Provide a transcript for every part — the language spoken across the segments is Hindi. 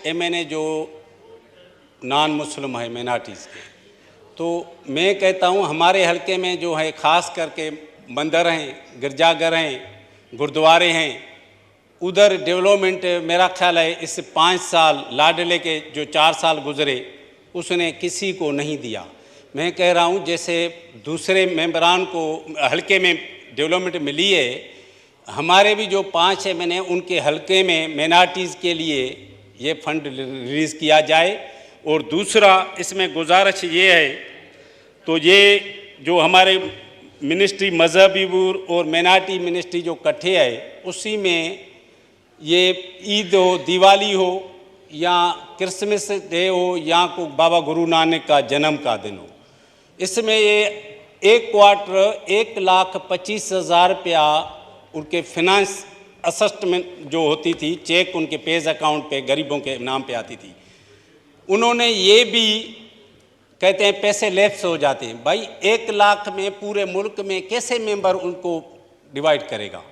MNA जो नॉन मुस्लिम है माइनॉरिटीज़ के, तो मैं कहता हूँ हमारे हलके में जो है ख़ास करके मंदिर हैं, गिरजाघर हैं, गुरुद्वारे हैं, उधर डेवलपमेंट मेरा ख्याल है इस 5 साल लाडले के जो 4 साल गुजरे उसने किसी को नहीं दिया। मैं कह रहा हूँ जैसे दूसरे मेंबरान को हलके में डेवलपमेंट मिली है, हमारे भी जो 5 MNA उनके हलके में माइनॉरिटीज़ के लिए ये फंड रिलीज़ किया जाए। और दूसरा इसमें गुजारिश ये है, तो ये जो हमारे मिनिस्ट्री मजहबी और माइनॉरिटी मिनिस्ट्री जो इकट्ठे है, उसी में ये ईद हो, दिवाली हो या क्रिसमस डे हो या को बाबा गुरु नानक का जन्म का दिन हो, इसमें ये एक क्वार्टर 1,25,000 रुपया उनके फिनांस असिस्टमेंट जो होती थी, चेक उनके पेज अकाउंट पे गरीबों के नाम पे आती थी, उन्होंने ये भी कहते हैं पैसे लैप्स हो जाते हैं। भाई 1 लाख में पूरे मुल्क में कैसे मेंबर उनको डिवाइड करेगा।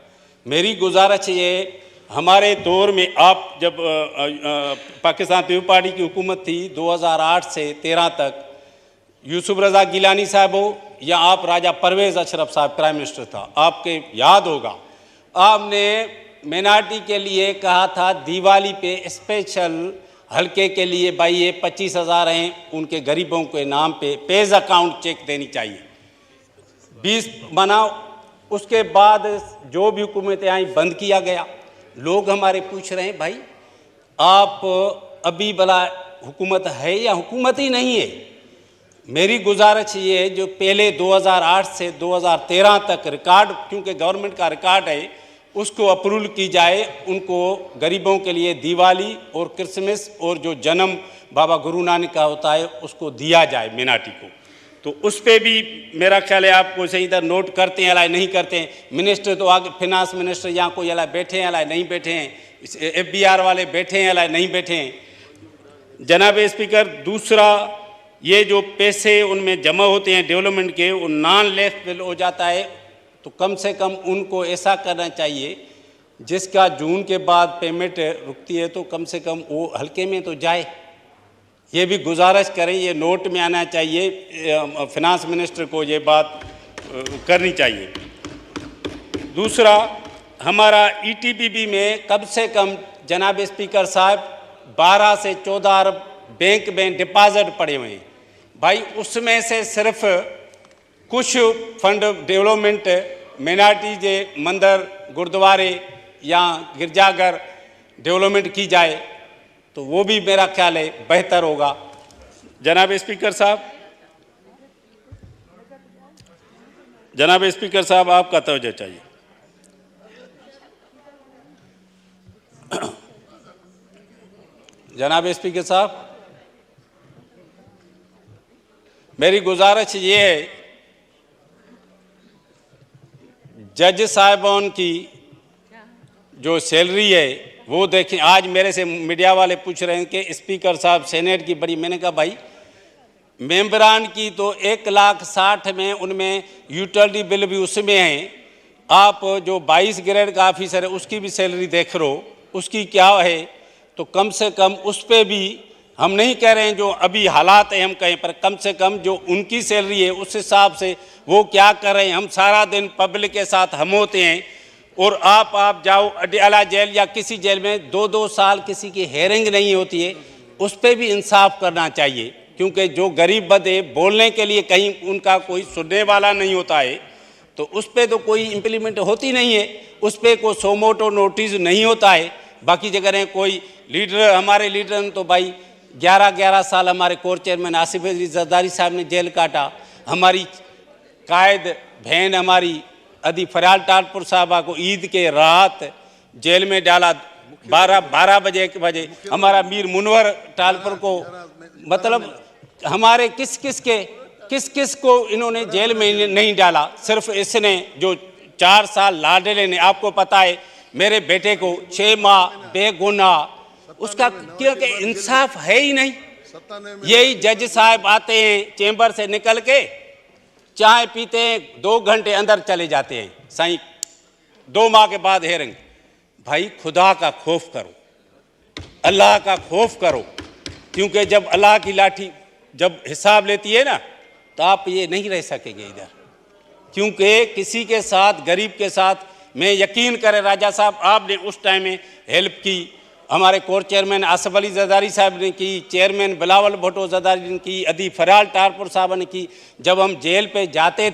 मेरी गुजारिश ये, हमारे दौर में आप जब पाकिस्तान पीपल्स पार्टी की हुकूमत थी 2008 से 13 तक, यूसुफ रज़ा गिलानी साहब हो या आप राजा परवेज़ अशरफ साहब प्राइम मिनिस्टर था, आपके याद होगा आपने माइनॉरिटी के लिए कहा था दिवाली पे स्पेशल हल्के के लिए भाई ये 25,000 हैं उनके गरीबों के नाम पे पेज अकाउंट चेक देनी चाहिए, 20 बनाओ। उसके बाद जो भी हुकूमतें आई बंद किया गया। लोग हमारे पूछ रहे हैं भाई आप अभी भला हुकूमत है या हुकूमत ही नहीं है। मेरी गुजारिश ये है जो पहले 2008 से 2013 तक रिकॉर्ड, क्योंकि गवर्नमेंट का रिकॉर्ड है, उसको अप्रूवल की जाए, उनको गरीबों के लिए दिवाली और क्रिसमस और जो जन्म बाबा गुरु नानक का होता है उसको दिया जाए माइनॉरिटी को। तो उस पर भी मेरा ख्याल है आपको सही इधर नोट करते हैं अलाए नहीं करते हैं। मिनिस्टर तो आगे फिनांस मिनिस्टर यहाँ कोई अलाए बैठे हैं अलाए नहीं बैठे हैं, FBR वाले बैठे हैं अलाए नहीं बैठे हैं। जनाब स्पीकर, दूसरा ये जो पैसे उनमें जमा होते हैं डेवलपमेंट के, वो नॉन लैप्सबल हो जाता है, तो कम से कम उनको ऐसा करना चाहिए जिसका जून के बाद पेमेंट रुकती है तो कम से कम वो हल्के में तो जाए। ये भी गुजारिश करें, ये नोट में आना चाहिए, फिनांस मिनिस्टर को ये बात करनी चाहिए। दूसरा, हमारा ETPB में कम से कम जनाब स्पीकर साहब 12 से 14 अरब बैंक में डिपॉजिट पड़े हुए हैं। भाई उसमें से सिर्फ कुछ फंड डेवलपमेंट माइनॉरिटी के मंदिर, गुरुद्वारे या गिरजाघर डेवलपमेंट की जाए तो वो भी मेरा ख्याल है बेहतर होगा। जनाब स्पीकर साहब आपका तवज्जो चाहिए। जनाब स्पीकर साहब, मेरी गुजारिश ये है जज साहिबान की जो सैलरी है वो देखें। आज मेरे से मीडिया वाले पूछ रहे हैं कि स्पीकर साहब सेनेट की बड़ी, मैंने कहा भाई मेंबरान की तो 1,60,000 में उनमें यूटिलिटी बिल भी उसमें है, आप जो 22 ग्रेड का ऑफिसर है उसकी भी सैलरी देख लो उसकी क्या है, तो कम से कम उस पर भी हम नहीं कह रहे हैं जो अभी हालात है हम कहें, पर कम से कम जो उनकी सैलरी है उस हिसाब से वो क्या कर रहे हैं। हम सारा दिन पब्लिक के साथ हम होते हैं और आप जाओ अडयाला जेल या किसी जेल में 2-2 साल किसी की हेयरिंग नहीं होती है, उस पर भी इंसाफ करना चाहिए, क्योंकि जो गरीब बदे बोलने के लिए कहीं उनका कोई सुनने वाला नहीं होता है, तो उस पर तो कोई इम्प्लीमेंट होती नहीं है, उस पर कोई सोमोटो नोटिस नहीं होता है। बाकी जगह कोई लीडर, हमारे लीडर ने तो भाई 11-11 साल हमारे कोर चेयरमैन आसिफ अली जरदारी साहब ने जेल काटा, हमारी कायद बहन हमारी अदी फरियाल टालपुर साहबा को ईद के रात जेल में डाला 12 बजे, हमारा मीर मुनवर टालपुर को, मतलब हमारे किस को इन्होंने जेल में नहीं डाला। सिर्फ इसने जो 4 साल लाडले ने, आपको पता है मेरे बेटे को 6 माह बेगुनाह, उसका क्योंकि इंसाफ है ही नहीं। यही जज साहब आते हैं चैम्बर से निकल के, चाय पीते हैं, 2 घंटे अंदर चले जाते हैं, साईं 2 माह के बाद हेयरिंग। भाई खुदा का खौफ करो, अल्लाह का खौफ करो, क्योंकि जब अल्लाह की लाठी जब हिसाब लेती है ना, तो आप ये नहीं रह सकेंगे इधर। क्योंकि किसी के साथ, गरीब के साथ, मैं यकीन करें राजा साहब, आपने उस टाइम में हेल्प की, हमारे कोर चेयरमैन आसफ अली जरदारी साहब ने की, चेयरमैन बिलावल भुट्टो जरदारी ने की, अदी फराल टारपुर साहब ने की। जब हम जेल पे जाते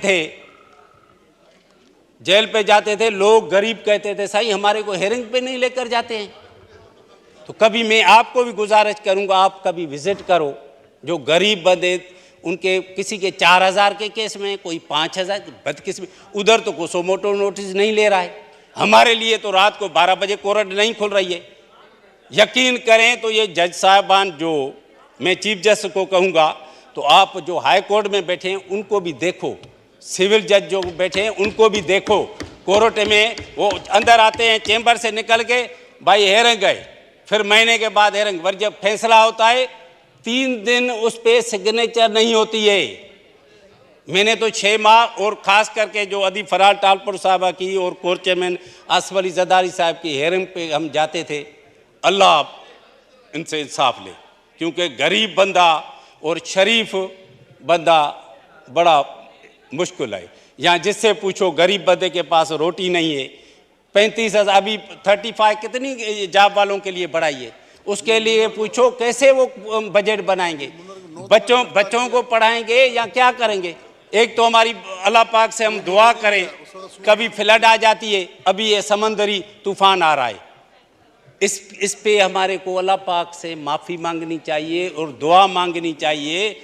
थे, लोग गरीब कहते थे साईं हमारे को हेरिंग पे नहीं लेकर जाते हैं। तो कभी मैं आपको भी गुजारिश करूंगा, आप कभी विजिट करो। जो गरीब बंदे, उनके किसी के 4000 के केस में, कोई 5000, बदकिस्मती, उधर तो कोसो मोटो नोटिस नहीं ले रहा है। हमारे लिए तो रात को 12 बजे कोर्ट नहीं खुल रही है। यकीन करें तो ये जज साहबान, जो मैं चीफ जस्टिस को कहूँगा, तो आप जो हाई कोर्ट में बैठे हैं उनको भी देखो, सिविल जज जो बैठे हैं उनको भी देखो। कोर्ट में वो अंदर आते हैं, चैम्बर से निकल के भाई हेरंग गए, फिर महीने के बाद हेरंग, पर जब फैसला होता है 3 दिन उस पर सिग्नेचर नहीं होती है। मैंने तो 6 माह, और ख़ास करके जो अदी फराल टालपुर साहबा की और कोर चेयरमैन आसफ अली जरदारी साहब की हेयरिंग पे हम जाते थे। अल्लाह इनसे इंसाफ ले, क्योंकि गरीब बंदा और शरीफ बंदा बड़ा मुश्किल है। यहाँ जिससे पूछो गरीब बंदे के पास रोटी नहीं है। 35,000 अभी 35 कितनी जॉब वालों के लिए बढ़ाई है, उसके लिए पूछो कैसे वो बजट बनाएंगे, बच्चों को पढ़ाएंगे या क्या करेंगे। एक तो हमारी अल्लाह पाक से हम दुआ करें, कभी फ्लड आ जाती है, अभी ये समंदरी तूफान आ रहा है, इस पे हमारे को अल्लाह पाक से माफ़ी मांगनी चाहिए और दुआ मांगनी चाहिए।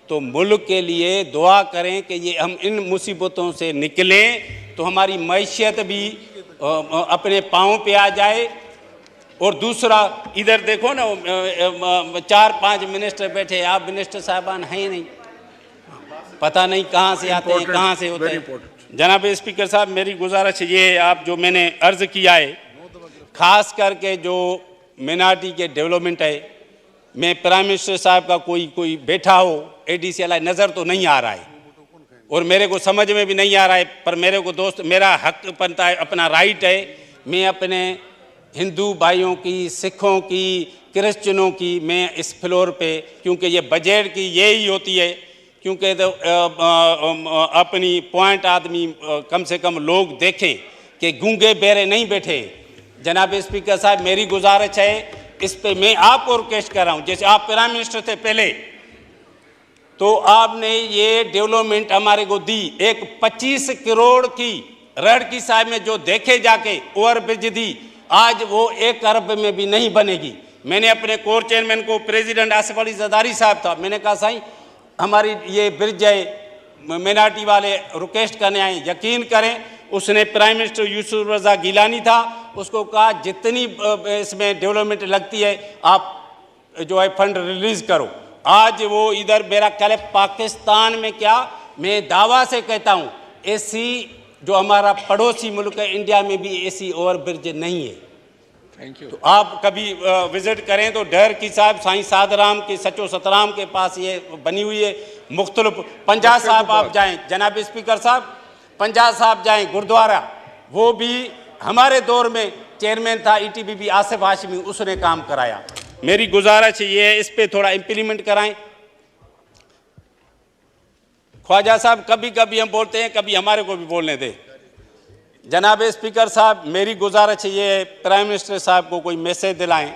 तो मुल्क के लिए दुआ करें कि ये हम इन मुसीबतों से निकलें, तो हमारी मैशियत भी अपने पाँव पे आ जाए। और दूसरा, इधर देखो ना, 4-5 मिनिस्टर बैठे, आप मिनिस्टर साहबान हैं नहीं, पता नहीं कहाँ से आते हैं, कहाँ से होते हैं। जनाब स्पीकर साहब, मेरी गुजारिश ये है, आप जो मैंने अर्ज़ किया है, ख़ास करके जो मिनार्टी के डेवलपमेंट है, मैं प्राइम मिनिस्टर साहब का कोई बैठा हो ADCLI नज़र तो नहीं आ रहा है, और मेरे को समझ में भी नहीं आ रहा है, पर मेरे को दोस्त, मेरा हक बनता है, अपना राइट है, मैं अपने हिंदू भाइयों की, सिखों की, क्रिश्चियनों की, मैं इस फ्लोर पे, क्योंकि ये बजट की यही होती है, क्योंकि तो अपनी पॉइंट आदमी कम से कम लोग देखें कि गूंगे बेरे नहीं बैठे। जनाब स्पीकर साहब, मेरी गुजारिश है, इस पे मैं आपको रिक्वेस्ट कर रहा हूँ, जैसे आप प्राइम मिनिस्टर थे पहले, तो आपने ये डेवलपमेंट हमारे को दी, एक 25 करोड़ की रड़की साहब में जो देखे जाके ओवर ब्रिज दी, आज वो 1 अरब में भी नहीं बनेगी। मैंने अपने कोर चेयरमैन को, प्रेसिडेंट आसफ अली जरदारी साहब था, मैंने कहा साईं हमारी ये ब्रिज है, मिनार्टी वाले रिक्वेस्ट करने आए। यकीन करें, उसने प्राइम मिनिस्टर यूसुफ रज़ा गिलानी था, उसको कहा जितनी इसमें डेवलपमेंट लगती है आप जो है फंड रिलीज़ करो। आज वो इधर मेरा ख्याल है पाकिस्तान में, क्या मैं दावा से कहता हूँ, ऐसी जो हमारा पड़ोसी मुल्क है इंडिया में भी ऐसी ओवर ब्रिज नहीं है। Thank you. तो आप कभी विजिट करें तो डर की साहब साईं सादराम के सचो सतराम के पास ये बनी हुई है। मुख्तलिफ पंजाब साहब आप जाएं, जनाब स्पीकर साहब, पंजाब साहब जाएं गुरुद्वारा, वो भी हमारे दौर में चेयरमैन था ETBB आसिफ हाशमी, उसने काम कराया। मेरी गुजारिश ये है, इस पे थोड़ा इम्प्लीमेंट कराएं। ख्वाजा साहब, कभी कभी हम बोलते हैं, कभी हमारे को भी बोलने दें। जनाब स्पीकर साहब, मेरी गुजारिश ये है, प्राइम मिनिस्टर साहब को कोई मैसेज दिलाएं,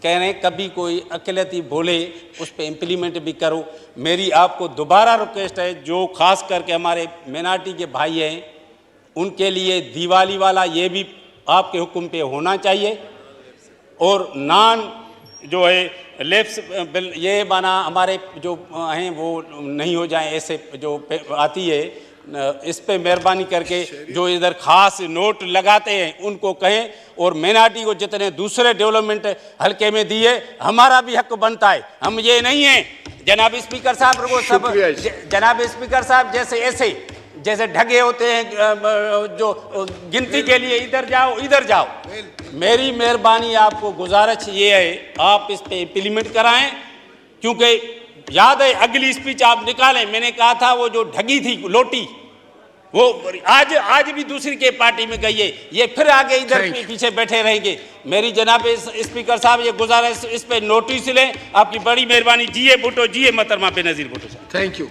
कह रहे हैं कभी कोई अकेलती बोले उस पर इम्प्लीमेंट भी करो। मेरी आपको दोबारा रिक्वेस्ट है, जो ख़ास करके हमारे मिनार्टी के भाई हैं, उनके लिए दिवाली वाला ये भी आपके हुक्म पे होना चाहिए, और नान जो है लेफ्स बिल ये माना हमारे जो हैं वो नहीं हो जाए, ऐसे जो आती है, इस पे मेहरबानी करके जो इधर ख़ास नोट लगाते हैं उनको कहें, और मिनार्टी को जितने दूसरे डेवलपमेंट हल्के में दिए, हमारा भी हक बनता है। हम ये नहीं है जनाब स्पीकर साहब को सब, जनाब स्पीकर साहब जैसे ऐसे जैसे ढगे होते हैं जो गिनती के लिए इधर जाओ इधर जाओ। मेरी मेहरबानी आपको गुजारिश ये है, आप इस पे इम्प्लीमेंट कराएं, क्योंकि याद है अगली स्पीच आप निकालें, मैंने कहा था वो जो ढगी थी लोटी, वो आज भी दूसरी के पार्टी में गई है, ये फिर आगे इधर पीछे बैठे रहेंगे। मेरी जनाब स्पीकर साहब ये गुजारिश, इस पे नोटिस लें। आपकी बड़ी मेहरबानी। जिए भुट्टो, जिए मोहतरमा बेनज़ीर भुट्टो साहब। Thank you.